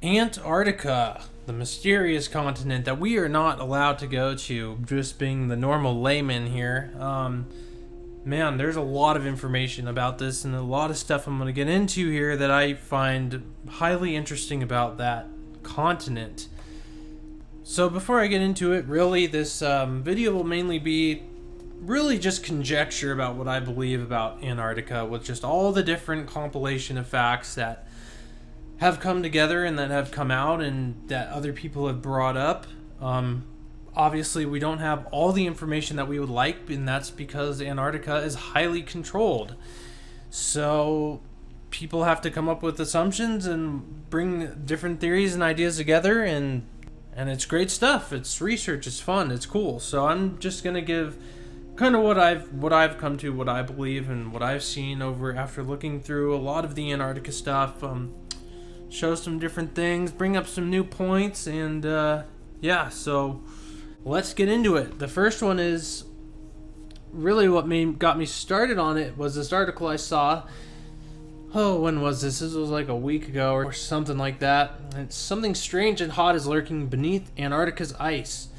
Antarctica, the mysterious continent that we are not allowed to go to, just being the normal layman here. Man, there's a lot of information about this and a lot of stuff I'm going to get into here that I find highly interesting about that continent. So before I get into it, really, this video will mainly be really just conjecture about what I believe about Antarctica, with just all the different compilation of facts that have come together and that have come out and that other people have brought up. Obviously, we don't have all the information that we would like, and that's because Antarctica is highly controlled. So people have to come up with assumptions and bring different theories and ideas together, and it's great stuff. It's research. It's fun. It's cool. So I'm just gonna give kind of what I've come to, what I believe, and what I've seen over after looking through a lot of the Antarctica stuff. Show some different things, bring up some new points, and yeah. So let's get into it. The first one is really what got me started on it was this article I saw. Oh, when was this? This was like a week ago or something like that. It's something strange and hot is lurking beneath Antarctica's ice.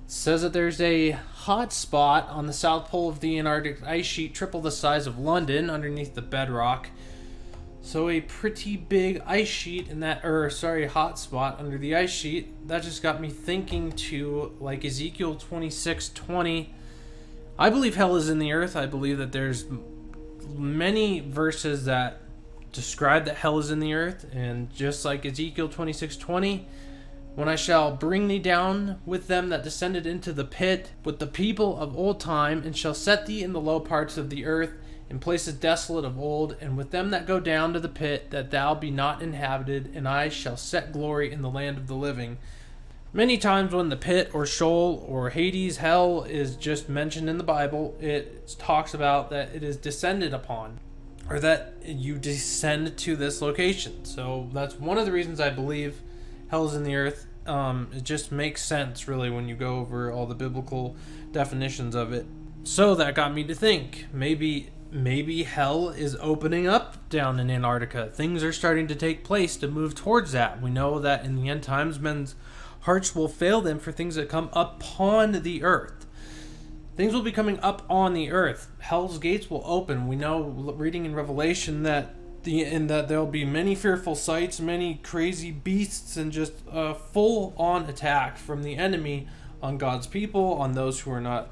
It says that there's a hot spot on the south pole of the Antarctic ice sheet, triple the size of London, underneath the bedrock. So a pretty big ice sheet in that, hot spot under the ice sheet. That just got me thinking to like Ezekiel 26:20. I believe hell is in the earth. I believe that there's many verses that describe that hell is in the earth, and just like Ezekiel 26:20, when I shall bring thee down with them that descended into the pit, with the people of old time, and shall set thee in the low parts of the earth, in places desolate of old, and with them that go down to the pit, that thou be not inhabited, and I shall set glory in the land of the living. Many times when the pit or Sheol or Hades, hell, is just mentioned in the Bible, it talks about that it is descended upon, or that you descend to this location. So that's one of the reasons I believe hell is in the earth. It just makes sense, really, when you go over all the biblical definitions of it. So that got me to think, maybe hell is opening up down in Antarctica. Things are starting to take place to move towards that. We know that in the end times, men's hearts will fail them for things that come upon the earth. Things will be coming up on the earth. Hell's gates will open. We know, reading in Revelation, that there'll be many fearful sights, many crazy beasts, and just a full-on attack from the enemy on God's people, on those who are not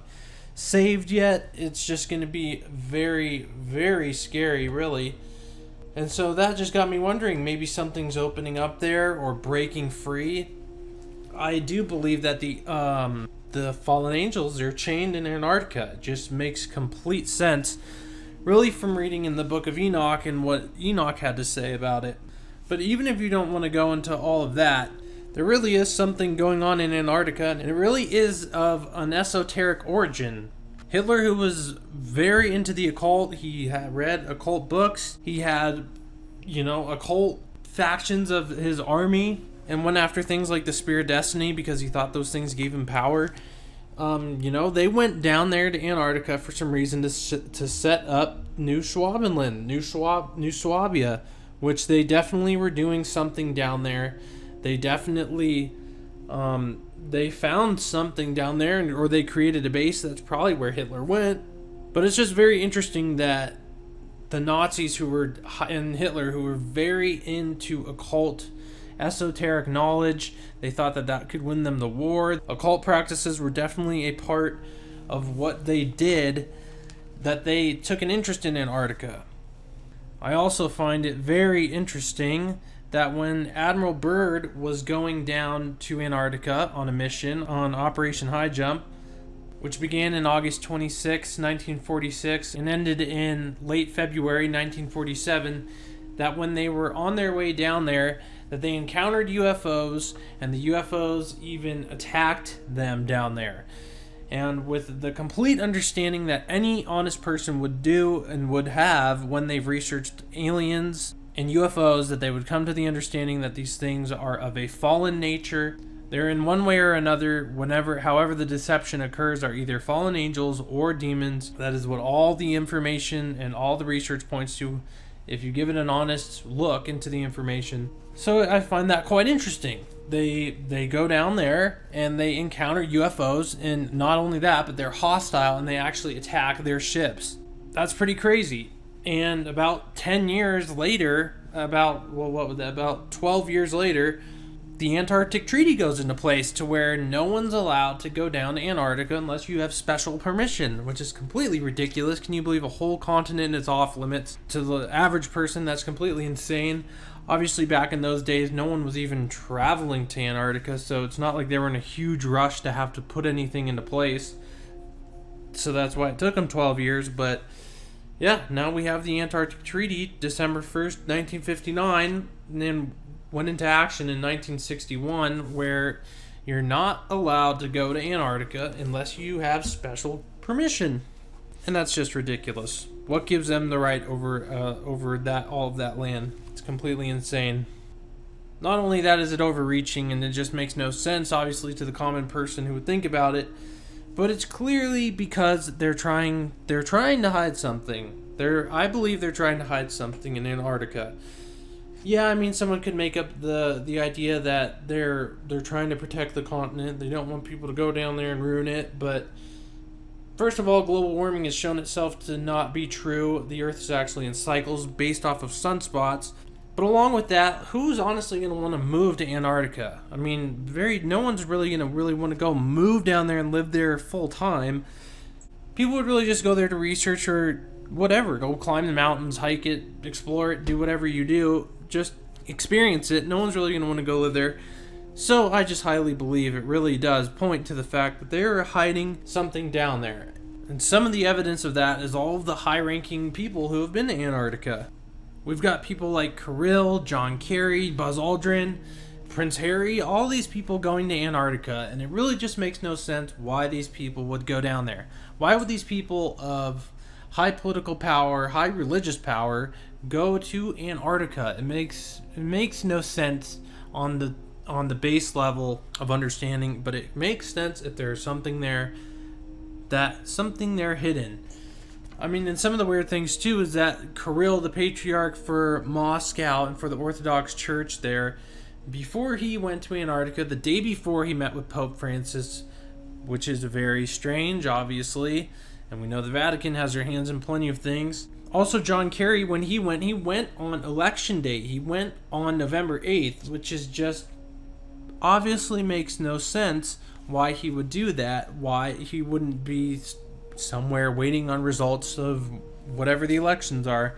saved yet. It's just going to be very, very scary, really. And so that just got me wondering, maybe something's opening up there or breaking free. I do believe that the fallen angels are chained in Antarctica. It just makes complete sense, really, from reading in the Book of Enoch and what Enoch had to say about it. But even if you don't want to go into all of that, there really is something going on in Antarctica, and it really is of an esoteric origin. Hitler, who was very into the occult, he had read occult books, he had, occult factions of his army, and went after things like the Spear of Destiny because he thought those things gave him power. They went down there to Antarctica for some reason to set up New Schwabenland, New Swabia, which they definitely were doing something down there. They definitely, they found something down there, or they created a base. That's probably where Hitler went. But it's just very interesting that the Nazis and Hitler, who were very into occult, esoteric knowledge, they thought that could win them the war. Occult practices were definitely a part of what they did, that they took an interest in Antarctica. I also find it very interesting that when Admiral Byrd was going down to Antarctica on a mission on Operation High Jump, which began in August 26, 1946, and ended in late February 1947, that when they were on their way down there, that they encountered UFOs, and the UFOs even attacked them down there. And with the complete understanding that any honest person would do and would have when they've researched aliens and UFOs, that they would come to the understanding that these things are of a fallen nature. They're in one way or another, however the deception occurs, are either fallen angels or demons. That is what all the information and all the research points to, if you give it an honest look into the information. So I find that quite interesting. They go down there and they encounter UFOs, and not only that, but they're hostile and they actually attack their ships. That's pretty crazy. And about 10 years later, about 12 years later, the Antarctic Treaty goes into place to where no one's allowed to go down to Antarctica unless you have special permission, which is completely ridiculous. Can you believe a whole continent is off limits? To the average person, that's completely insane. Obviously, back in those days, no one was even traveling to Antarctica, so it's not like they were in a huge rush to have to put anything into place. So that's why it took them 12 years, but yeah, now we have the Antarctic Treaty, December 1st, 1959, and then went into action in 1961, where you're not allowed to go to Antarctica unless you have special permission. And that's just ridiculous. What gives them the right over that all of that land? It's completely insane. Not only that is it overreaching, and it just makes no sense, obviously, to the common person who would think about it, but it's clearly because they're trying to hide something. I believe they're trying to hide something in Antarctica. Yeah, I mean, someone could make up the idea that they're trying to protect the continent. They don't want people to go down there and ruin it. But first of all, global warming has shown itself to not be true. The Earth is actually in cycles based off of sunspots. But along with that, who's honestly going to want to move to Antarctica? I mean, no one's really going to want to go move down there and live there full time. People would really just go there to research or whatever. Go climb the mountains, hike it, explore it, do whatever you do. Just experience it. No one's really going to want to go live there. So I just highly believe it really does point to the fact that they're hiding something down there. And some of the evidence of that is all of the high-ranking people who have been to Antarctica. We've got people like Kirill, John Kerry, Buzz Aldrin, Prince Harry, all these people going to Antarctica, and it really just makes no sense why these people would go down there. Why would these people of high political power, high religious power, go to Antarctica? It makes no sense on the base level of understanding, but it makes sense if there's something there hidden. I mean, and some of the weird things too is that Kirill, the patriarch for Moscow and for the Orthodox Church there, before he went to Antarctica, the day before he met with Pope Francis, which is very strange, obviously, and we know the Vatican has their hands in plenty of things. Also, John Kerry, when he went on election day. He went on November 8th, which is just obviously makes no sense why he would do that, why he wouldn't be somewhere waiting on results of whatever the elections are.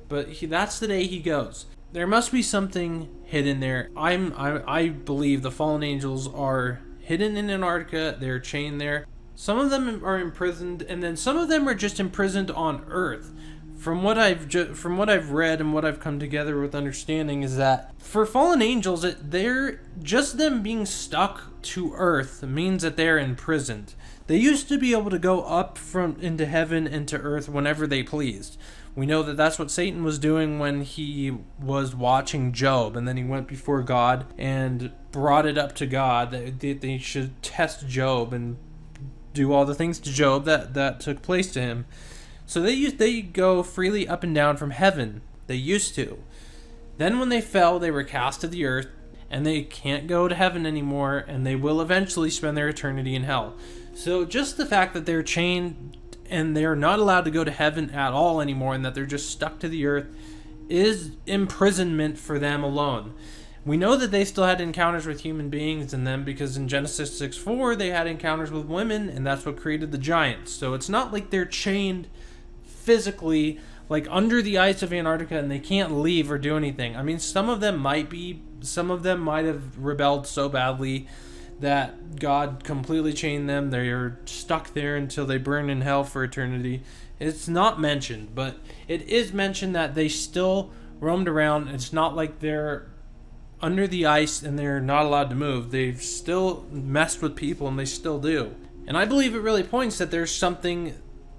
But that's the day he goes. There must be something hidden there. I believe the fallen angels are hidden in Antarctica. They're chained there. Some of them are imprisoned, and then some of them are just imprisoned on Earth. From what I've read and what I've come together with understanding is that for fallen angels, they're just them being stuck to Earth means that they're imprisoned. They used to be able to go up into heaven and to Earth whenever they pleased. We know that that's what Satan was doing when he was watching Job, and then he went before God and brought it up to God that they should test Job and do all the things to Job that took place to him. So they go freely up and down from heaven. They used to. Then when they fell, they were cast to the earth, and they can't go to heaven anymore, and they will eventually spend their eternity in hell. So just the fact that they're chained and they're not allowed to go to heaven at all anymore, and that they're just stuck to the earth, is imprisonment for them alone. We know that they still had encounters with human beings in them, because in Genesis 6:4 they had encounters with women, and that's what created the giants. So it's not like they're chained physically, like under the ice of Antarctica, and they can't leave or do anything. I mean, some of them might have rebelled so badly that God completely chained them. They're stuck there until they burn in hell for eternity. It's not mentioned, but it is mentioned that they still roamed around. It's not like they're under the ice and they're not allowed to move. They've still messed with people, and they still do. And I believe it really points that there's something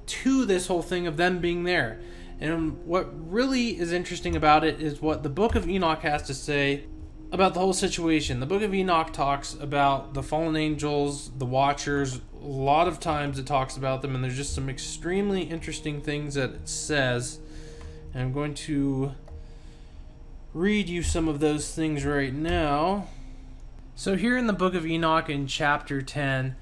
to this whole thing of them being there. And what really is interesting about it is what the Book of Enoch has to say about the whole situation. The Book of Enoch talks about the fallen angels, the Watchers. A lot of times it talks about them, and there's just some extremely interesting things that it says. And I'm going to read you some of those things right now. So here in the Book of Enoch in chapter 10,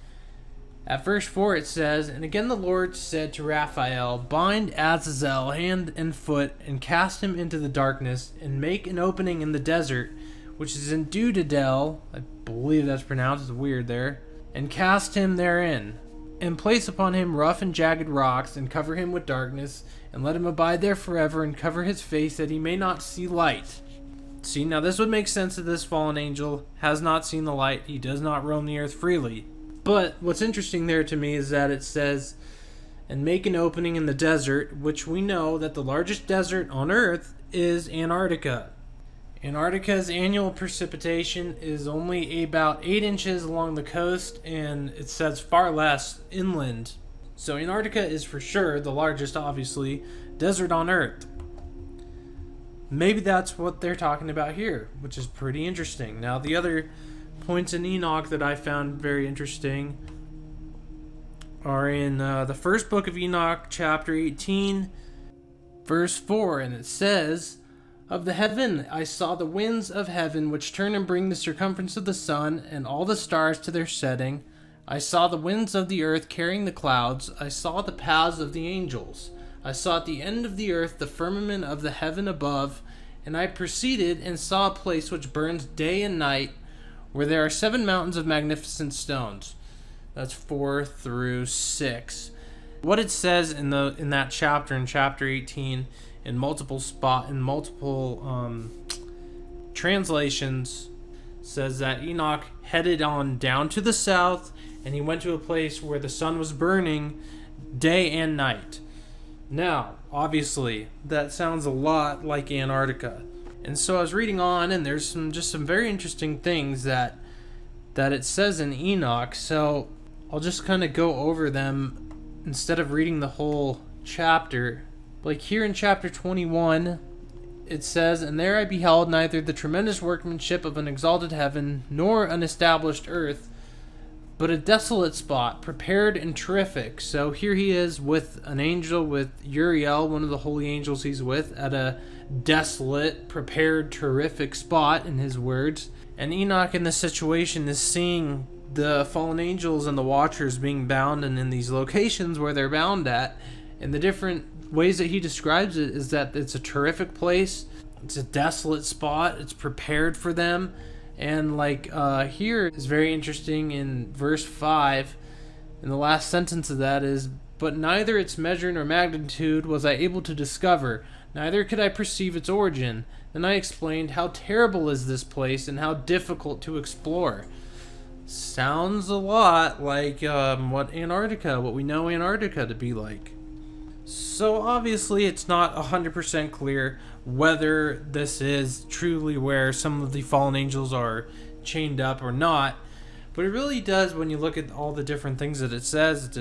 at verse 4 it says, "And again the Lord said to Raphael, Bind Azazel hand and foot, and cast him into the darkness, and make an opening in the desert, which is in Dudadel," I believe that's pronounced, it's weird there, "and cast him therein, and place upon him rough and jagged rocks, and cover him with darkness, and let him abide there forever, and cover his face, that he may not see light." See, now this would make sense that this fallen angel has not seen the light. He does not roam the earth freely. But what's interesting there to me is that it says, "and make an opening in the desert," which we know that the largest desert on earth is Antarctica. Antarctica's annual precipitation is only about 8 inches along the coast, and it says far less inland. So Antarctica is for sure the largest, obviously, desert on earth. Maybe that's what they're talking about here, which is pretty interesting. Now, the other points in Enoch that I found very interesting are in the first book of Enoch, chapter 18, verse 4, and it says, "Of the heaven I saw the winds of heaven, which turn and bring the circumference of the sun, and all the stars to their setting. I saw the winds of the earth carrying the clouds. I saw the paths of the angels. I saw at the end of the earth the firmament of the heaven above, and I proceeded and saw a place which burns day and night, where there are 7 mountains of magnificent stones." That's 4 through 6. What it says in that chapter, in chapter 18, in multiple translations, says that Enoch headed on down to the south, and he went to a place where the sun was burning day and night. Now, obviously, that sounds a lot like Antarctica. And so I was reading on, and there's some very interesting things that it says in Enoch. So I'll just kind of go over them instead of reading the whole chapter. Like here in chapter 21, it says, "And there I beheld neither the tremendous workmanship of an exalted heaven, nor an established earth, but a desolate spot, prepared and terrific." So here he is with an angel, with Uriel, one of the holy angels he's with, at a desolate, prepared, terrific spot, in his words. And Enoch in this situation is seeing the fallen angels and the watchers being bound, and in these locations where they're bound at. And the different ways that he describes it is that it's a terrific place, it's a desolate spot, it's prepared for them. And here is very interesting in verse 5, and the last sentence of that is, "But neither its measure nor magnitude was I able to discover, neither could I perceive its origin. Then I explained, how terrible is this place, and how difficult to explore." Sounds a lot like what we know Antarctica to be like. So obviously it's not 100% clear whether this is truly where some of the fallen angels are chained up or not, but it really does, when you look at all the different things that it says. It's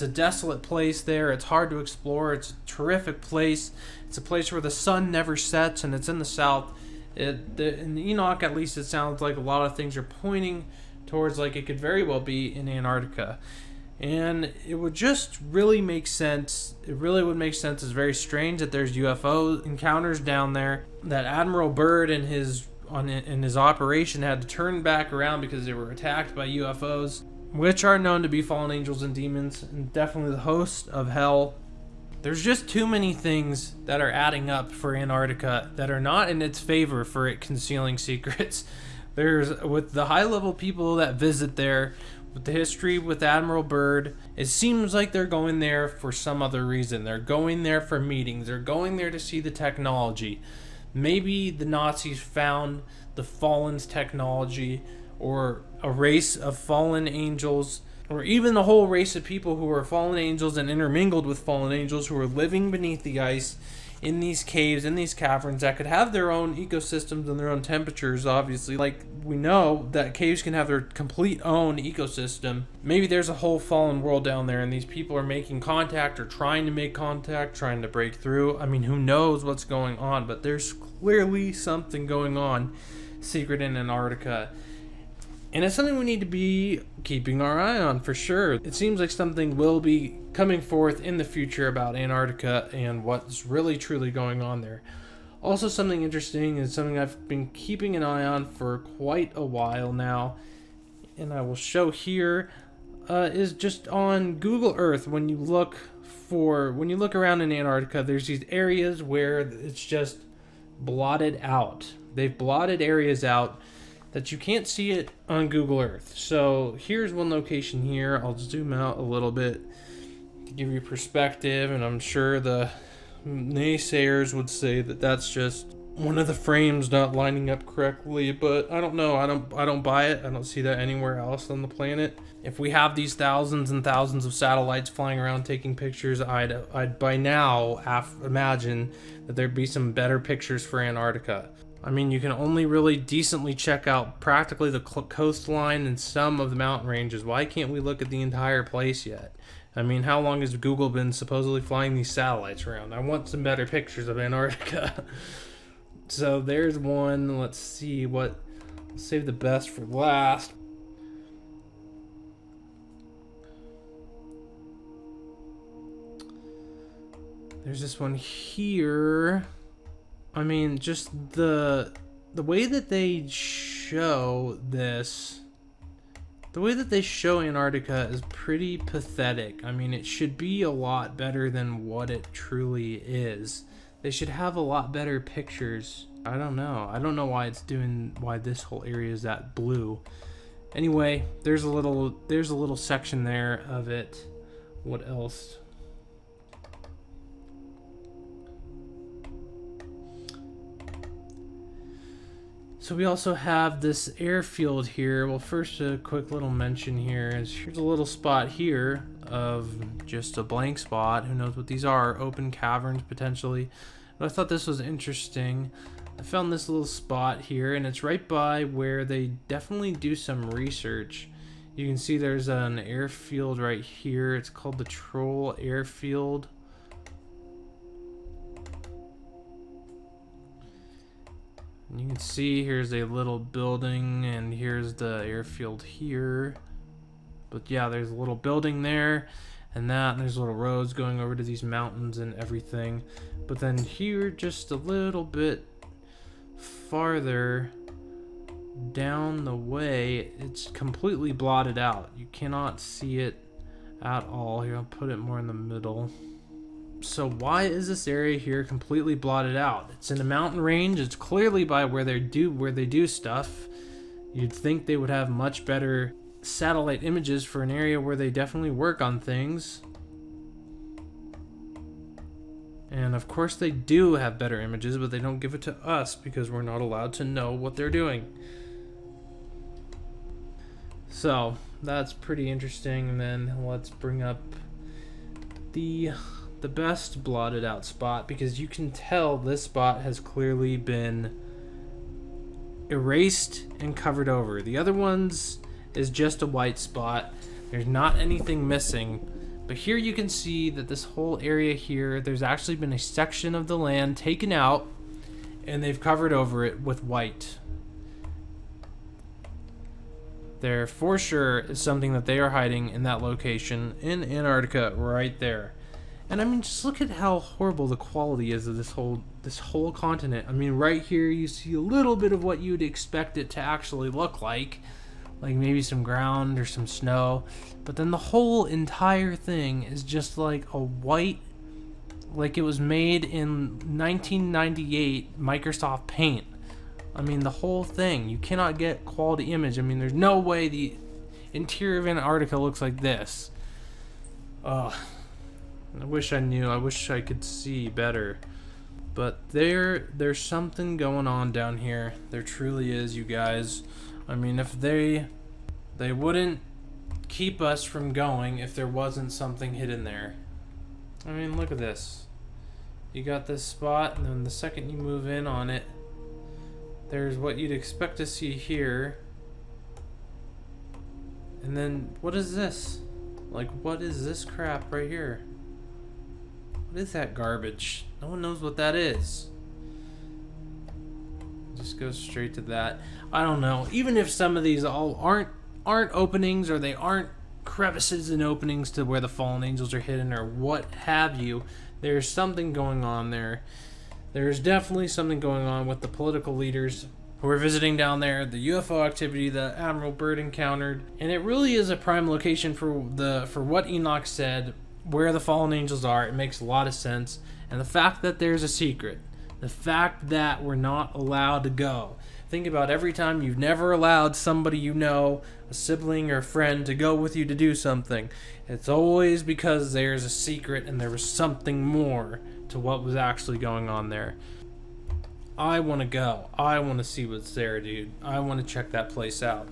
a desolate place there. It's hard to explore. It's a terrific place. It's a place where the sun never sets, and it's in the south. In Enoch, at least, it sounds like a lot of things are pointing towards like it could very well be in Antarctica. And it would just really make sense. It really would make sense. It's very strange that there's UFO encounters down there. That Admiral Byrd in his operation had to turn back around because they were attacked by UFOs, which are known to be fallen angels and demons, and definitely the host of hell. There's just too many things that are adding up for Antarctica that are not in its favor for it concealing secrets. With the high-level people that visit there, with the history with Admiral Byrd, it seems like they're going there for some other reason. They're going there for meetings. They're going there to see the technology. Maybe the Nazis found the Fallen's technology, or a race of fallen angels, or even the whole race of people who are fallen angels and intermingled with fallen angels who are living beneath the ice in these caves, in these caverns, that could have their own ecosystems and their own temperatures, obviously. Like, we know that caves can have their complete own ecosystem. Maybe there's a whole fallen world down there, and these people are making contact, or trying to make contact, trying to break through. I mean, who knows what's going on, but there's clearly something going on secret in Antarctica. And it's something we need to be keeping our eye on for sure. It seems like something will be coming forth in the future about Antarctica and what's really truly going on there. Also, something interesting is something I've been keeping an eye on for quite a while now, and I will show here, is just on Google Earth. When you look around in Antarctica, there's these areas where it's just blotted out. They've blotted areas out that you can't see it on Google Earth. So here's one location here. I'll zoom out a little bit to give you perspective, and I'm sure the naysayers would say that that's just one of the frames not lining up correctly, but I don't know. I don't buy it. I don't see that anywhere else on the planet. If we have these thousands and thousands of satellites flying around taking pictures, I'd by now imagine that there'd be some better pictures for Antarctica. I mean, you can only really decently check out practically the coastline and some of the mountain ranges. Why can't we look at the entire place yet? I mean, how long has Google been supposedly flying these satellites around? I want some better pictures of Antarctica. So there's one. Let's see what. Let's save the best for last. There's this one here. I mean, just the way that they show this. The way that they show Antarctica is pretty pathetic. I mean, it should be a lot better than what it truly is. They should have a lot better pictures. I don't know. I don't know why this whole area is that blue. Anyway, there's a little section there of it. What else? So we also have this airfield here. Well, first a quick little mention here is here's a little spot here of just a blank spot. Who knows what these are? Open caverns potentially. But I thought this was interesting. I found this little spot here, and it's right by where they definitely do some research. You can see there's an airfield right here. It's called the Troll Airfield. You can see here's a little building, and here's the airfield here. But yeah, there's a little building there, and there's little roads going over to these mountains and everything. But then here, just a little bit farther down the way, it's completely blotted out. You cannot see it at all. Here, I'll put it more in the middle. So why is this area here completely blotted out? It's in a mountain range. It's clearly by where they do stuff. You'd think they would have much better satellite images for an area where they definitely work on things. And of course they do have better images, but they don't give it to us because we're not allowed to know what they're doing. So that's pretty interesting. And then let's bring up the best blotted out spot, because you can tell this spot has clearly been erased and covered over. The other ones is just a white spot. There's not anything missing. But here you can see that this whole area here, there's actually been a section of the land taken out, and they've covered over it with white. There for sure is something that they are hiding in that location in Antarctica right there. And I mean, just look at how horrible the quality is of this whole continent. I mean, right here you see a little bit of what you'd expect it to actually look like maybe some ground or some snow. But then the whole entire thing is just like a white, like it was made in 1998 Microsoft Paint. I mean, the whole thing, you cannot get quality image. I mean, there's no way the interior of Antarctica looks like this. Ugh. I wish I knew. I wish I could see better. But there's something going on down here. There truly is, you guys. I mean, if they wouldn't keep us from going if there wasn't something hidden there. I mean, look at this. You got this spot, and then the second you move in on it, there's what you'd expect to see here. And then, what is this? Like, what is this crap right here? What is that garbage? No one knows what that is. Just go straight to that. I don't know. Even if some of these all aren't openings, or they aren't crevices and openings to where the fallen angels are hidden, or what have you, there's something going on there There's definitely something going on with the political leaders who are visiting down there, the UFO activity that Admiral Byrd encountered, and it really is a prime location for what Enoch said, where the fallen angels are. It makes a lot of sense, and the fact that there's a secret, the fact that we're not allowed to go. Think about every time you've never allowed somebody you know, a sibling or a friend, to go with you to do something. It's always because there's a secret and there was something more to what was actually going on there. I want to go. I want to see what's there, dude. I want to check that place out.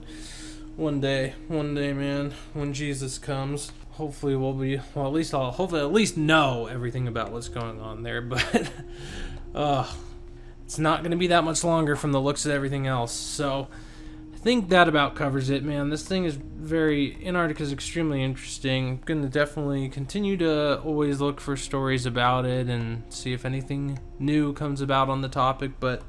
One day, man, when Jesus comes, hopefully at least know everything about what's going on there, but it's not going to be that much longer from the looks of everything else. So I think that about covers it, man. This thing is Antarctica is extremely interesting. I'm going to definitely continue to always look for stories about it and see if anything new comes about on the topic, but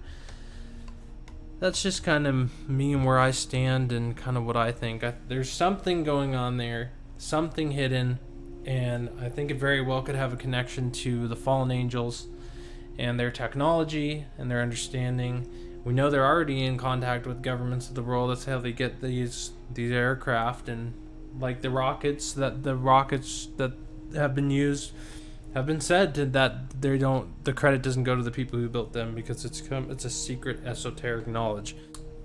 that's just kind of me and where I stand and kind of what I think. There's something going on there, something hidden, and I think it very well could have a connection to the fallen angels and their technology and their understanding. We know they're already in contact with governments of the world. That's how they get these aircraft, and like the rockets that have been used have been said that the credit doesn't go to the people who built them, because it's a secret esoteric knowledge,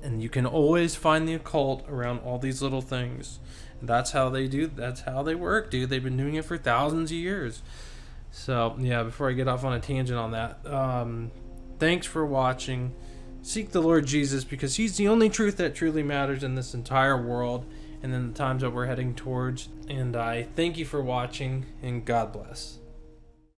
and you can always find the occult around all these little things. That's how they work, dude. They've been doing it for thousands of years. So yeah, before I get off on a tangent on that, thanks for watching. Seek the Lord Jesus, because he's the only truth that truly matters in this entire world and in the times that we're heading towards. And I thank you for watching, and God bless.